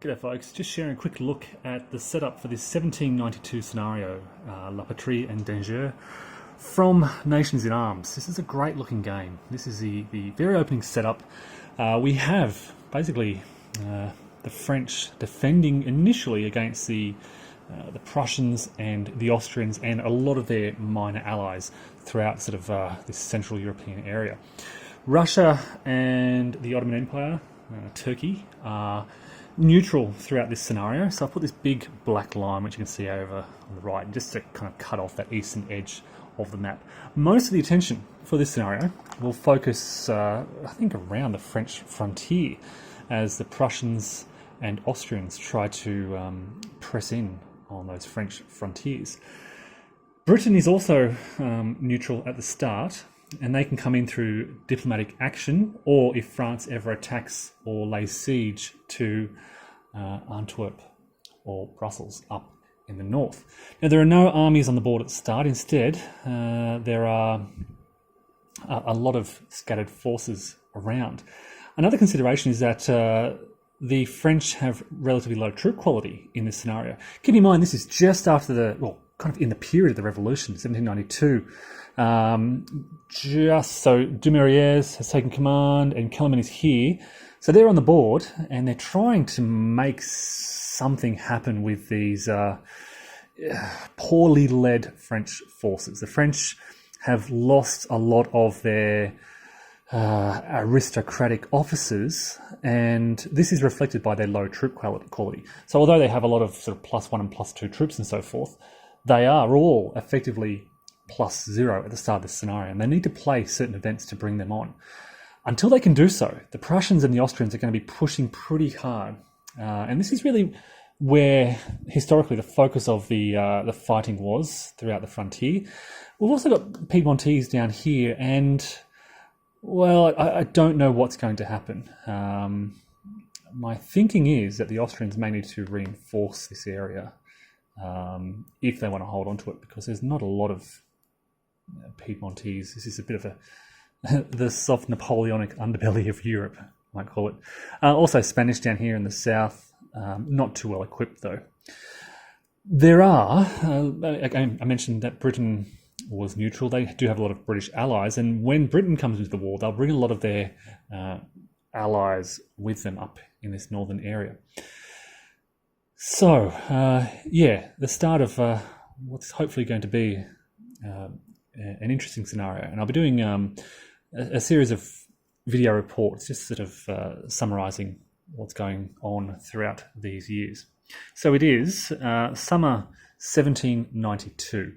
G'day folks, just sharing a quick look at the setup for this 1792 scenario, La Patrie and Danger from Nations in Arms. This is a great looking game. This is the very opening setup. We have basically the French defending initially against the Prussians and the Austrians and a lot of their minor allies throughout sort of this Central European area. Russia and the Ottoman Empire, Turkey, are neutral throughout this scenario. So I've put this big black line, which you can see over on the right, just to kind of cut off that eastern edge of the map. Most of the attention for this scenario will focus, I think, around the French frontier as the Prussians and Austrians try to press in on those French frontiers. Britain is also neutral at the start, and they can come in through diplomatic action, or if France ever attacks or lays siege to Antwerp or Brussels up in the north. Now, there are no armies on the board at the start. Instead, there are a lot of scattered forces around. Another consideration is that the French have relatively low troop quality in this scenario. Keep in mind, this is just after kind of in the period of the Revolution, 1792. Just so Dumouriez has taken command and Kellerman is here. So they're on the board and they're trying to make something happen with these poorly led French forces. The French have lost a lot of their aristocratic officers, and this is reflected by their low troop quality. So although they have a lot of sort of +1 and +2 troops and so forth, they are all effectively +0 at the start of this scenario, and they need to play certain events to bring them on. Until they can do so, the Prussians and the Austrians are going to be pushing pretty hard, and this is really where historically the focus of the fighting was throughout the frontier. We've also got Piedmontese down here, and well, I don't know what's going to happen. My thinking is that the Austrians may need to reinforce this area if they want to hold on to it, because there's not a lot of Piedmontese. This is a bit of the soft Napoleonic underbelly of Europe, I might call it. Also Spanish down here in the south, not too well equipped though. There are, I mentioned that Britain was neutral. They do have a lot of British allies, and when Britain comes into the war, they'll bring a lot of their allies with them up in this northern area. So, the start of what's hopefully going to be an interesting scenario. And I'll be doing a series of video reports, just sort of summarising what's going on throughout these years. So it is summer 1792.